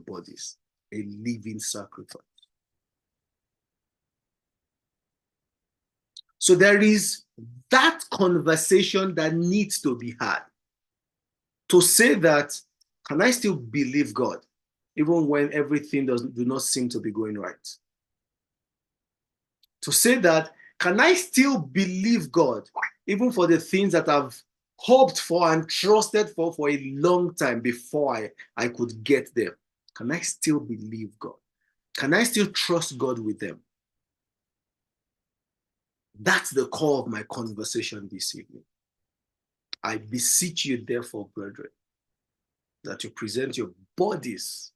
bodies a living sacrifice. So there is that conversation that needs to be had to say that, can I still believe God even when everything do not seem to be going right? To say that, can I still believe God even for the things that I've hoped for and trusted for a long time before I could get there? Can I still believe God? Can I still trust God with them? That's the core of my conversation this evening. I beseech you, therefore, brethren, that you present your bodies,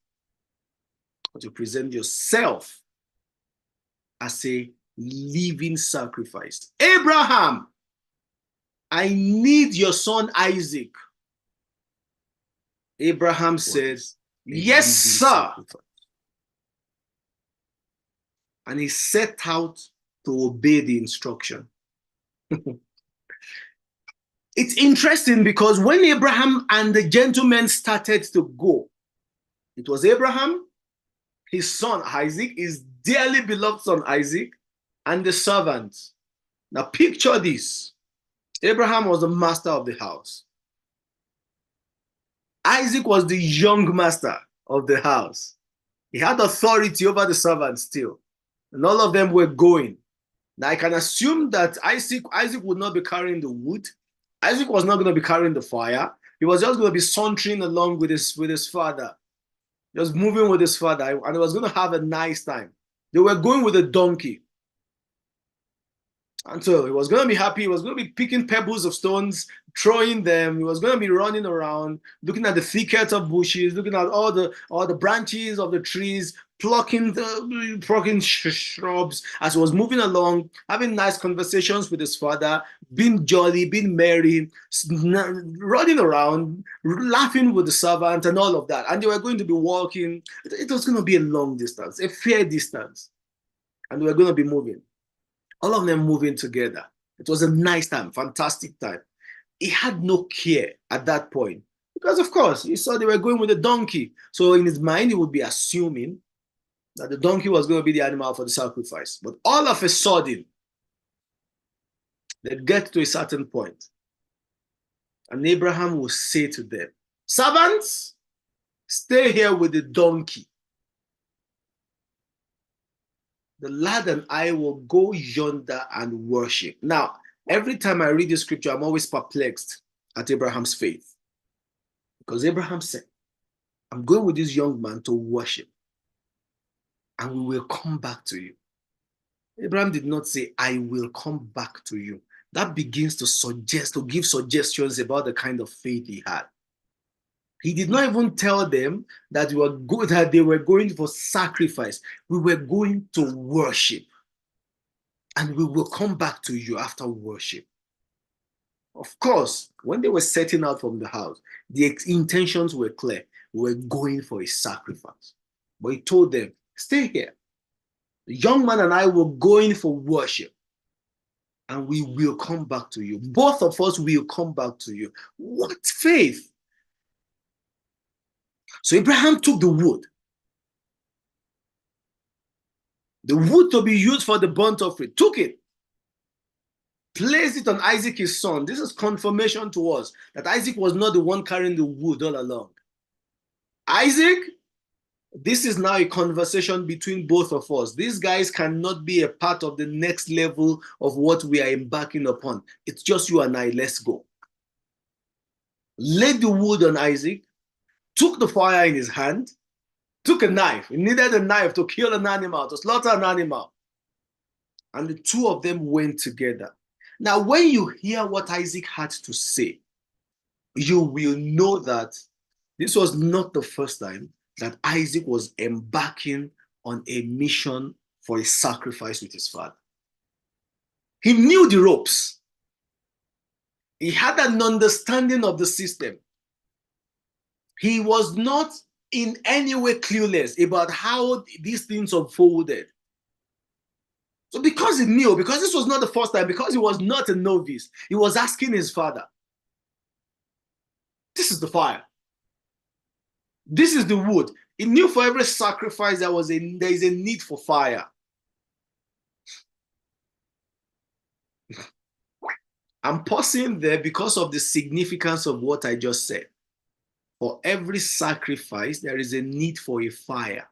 that you present yourself as a living sacrifice. Abraham, I need your son Isaac. Abraham says, yes, sir. Sacrifice. And he set out to obey the instruction. It's interesting because when Abraham and the gentleman started to go, it was Abraham, his son Isaac, his dearly beloved son Isaac, and the servants. Now picture this. Abraham was the master of the house. Isaac was the young master of the house. He had authority over the servants still. And all of them were going. Now I can assume that Isaac would not be carrying the wood. Isaac was not going to be carrying the fire. He was just going to be sauntering along with his father. Just moving with his father. And he was going to have a nice time. They were going with a donkey. And so he was going to be happy. He was going to be picking pebbles of stones, throwing them. He was going to be running around, looking at the thicket of bushes, looking at all the branches of the trees, plucking shrubs as he was moving along, having nice conversations with his father, being jolly, being merry, running around, laughing with the servant and all of that. And they were going to be walking. It was going to be a long distance, a fair distance. And they were going to be moving. All of them moving together. It was a nice time, fantastic time. He had no care at that point because, of course, he saw they were going with a donkey. So in his mind, he would be assuming that the donkey was going to be the animal for the sacrifice. But all of a sudden, they'd get to a certain point, and Abraham will say to them, servants, stay here with the donkey. The lad and I will go yonder and worship. Now, every time I read the scripture, I'm always perplexed at Abraham's faith. Because Abraham said, I'm going with this young man to worship. And we will come back to you. Abraham did not say, I will come back to you. That begins to give suggestions about the kind of faith he had. He did not even tell them that they were going for sacrifice. We were going to worship. And we will come back to you after worship. Of course, when they were setting out from the house, the intentions were clear. We were going for a sacrifice. But he told them, stay here. The young man and I were going for worship. And we will come back to you. Both of us will come back to you. What faith! So Abraham took the wood to be used for the burnt offering, took it, placed it on Isaac, his son. This is confirmation to us that Isaac was not the one carrying the wood all along. Isaac, this is now a conversation between both of us. These guys cannot be a part of the next level of what we are embarking upon. It's just you and I. Let's go. Laid the wood on Isaac, took the fire in his hand, took a knife. He needed a knife to kill an animal, to slaughter an animal. And the two of them went together. Now, when you hear what Isaac had to say, you will know that this was not the first time that Isaac was embarking on a mission for a sacrifice with his father. He knew the ropes. He had an understanding of the system. He was not in any way clueless about how these things unfolded. So because he knew, because this was not the first time, because he was not a novice, he was asking his father, this is the fire. This is the wood. He knew for every sacrifice there is a need for fire. I'm pausing there because of the significance of what I just said. For every sacrifice, there is a need for a fire.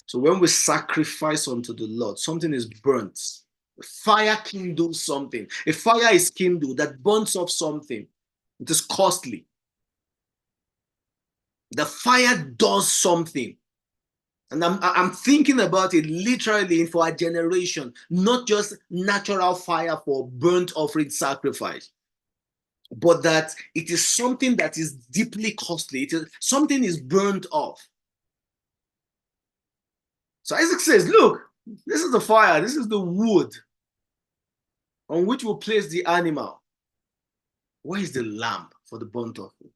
So when we sacrifice unto the Lord, something is burnt. Fire kindles something. A fire is kindled that burns off something. It is costly. The fire does something. And I'm thinking about it literally for our generation, not just natural fire for burnt offering sacrifice, but that it is something that is deeply costly. Something is burnt off. So Isaac says, look, this is the fire, this is the wood on which we'll place the animal. Where is the lamb for the burnt offering?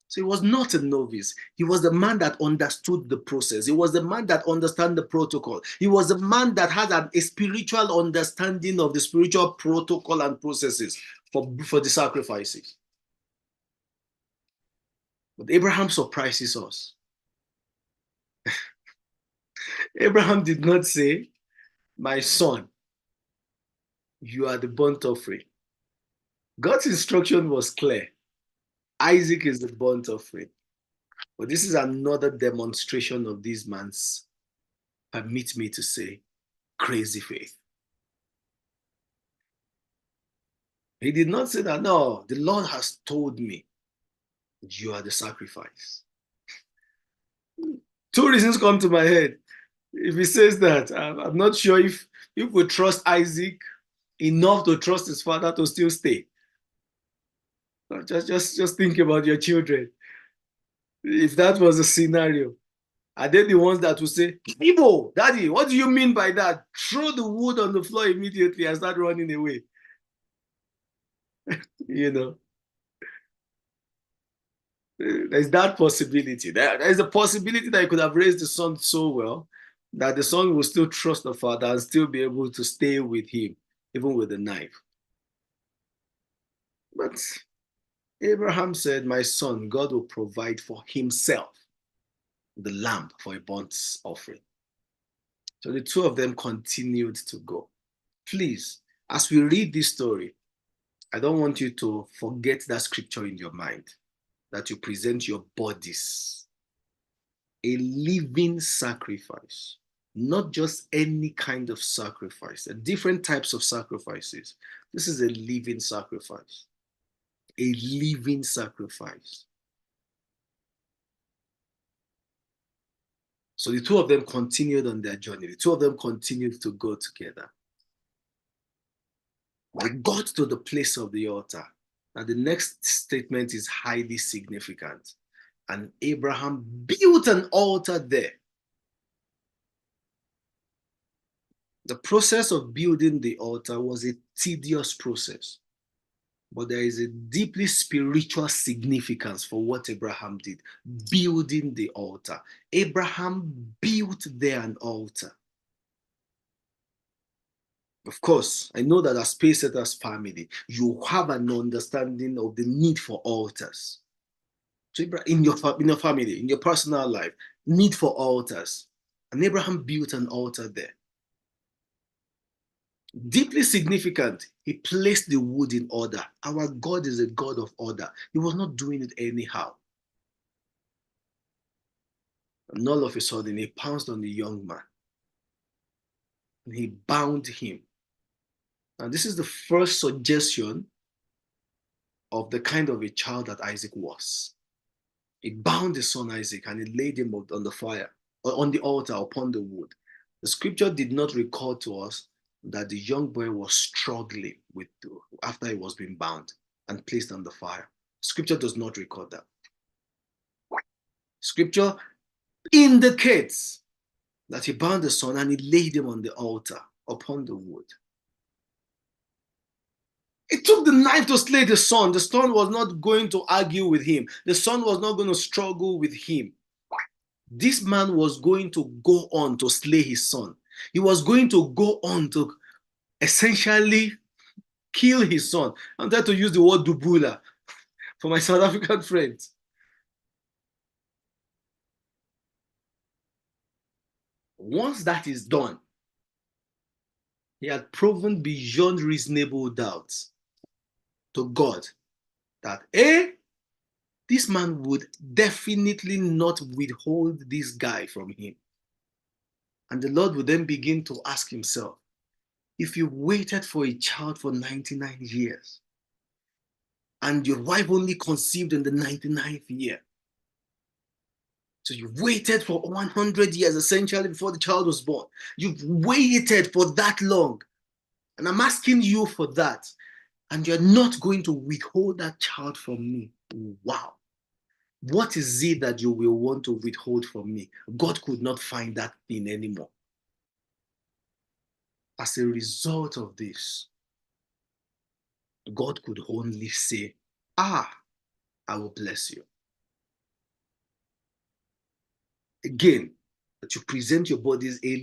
So he was not a novice. He was the man that understood the process. He was the man that understood the protocol. He was the man that had a spiritual understanding of the spiritual protocol and processes for the sacrifices. But Abraham surprises us. Abraham did not say, my son, you are the burnt offering. God's instruction was clear. Isaac is the burnt offering. But this is another demonstration of this man's, permit me to say, crazy faith. He did not say that, no, the Lord has told me you are the sacrifice. Two reasons come to my head. If he says that, I'm not sure if we trust Isaac enough to trust his father to still stay. Just think about your children. If that was a scenario, are they the ones that will say, Ibo, Daddy, what do you mean by that? Throw the wood on the floor immediately and start running away. You know, there's that possibility. There's a possibility that he could have raised the son so well that the son will still trust the father and still be able to stay with him, even with the knife. But Abraham said, my son, God will provide for himself the lamb for a burnt offering. So the two of them continued to go. Please, as we read this story, I don't want you to forget that scripture in your mind, that you present your bodies, a living sacrifice, not just any kind of sacrifice, different types of sacrifices. This is a living sacrifice, a living sacrifice. So the two of them continued on their journey. The two of them continued to go together. They got to the place of the altar. Now the next statement is highly significant. And Abraham built an altar there. The process of building the altar was a tedious process. But there is a deeply spiritual significance for what Abraham did, building the altar. Abraham built there an altar. Of course, I know that as Pacesetters family, you have an understanding of the need for altars. So in your family, in your personal life, need for altars. And Abraham built an altar there. Deeply significant, he placed the wood in order. Our God is a God of order. He was not doing it anyhow. And all of a sudden, he pounced on the young man. And he bound him. Now, this is the first suggestion of the kind of a child that Isaac was. He bound his son Isaac and he laid him on the fire, or on the altar upon the wood. The scripture did not record to us that the young boy was struggling after he was being bound and placed on the fire. Scripture does not record that. Scripture indicates that he bound the son and he laid him on the altar upon the wood. It took the knife to slay the son. The son was not going to argue with him. The son was not going to struggle with him. This man was going to go on to slay his son. He was going to go on to essentially kill his son. I'm trying to use the word dubula for my South African friends. Once that is done, he had proven beyond reasonable doubt to God that this man would definitely not withhold this guy from him. And the Lord would then begin to ask himself, if you waited for a child for 99 years, and your wife only conceived in the 99th year, so you waited for 100 years essentially before the child was born. You've waited for that long. And I'm asking you for that. And you're not going to withhold that child from me. Wow. What is it that you will want to withhold from me? God could not find that thing anymore. As a result of this, God could only say, I will bless you. Again, that you present your bodies a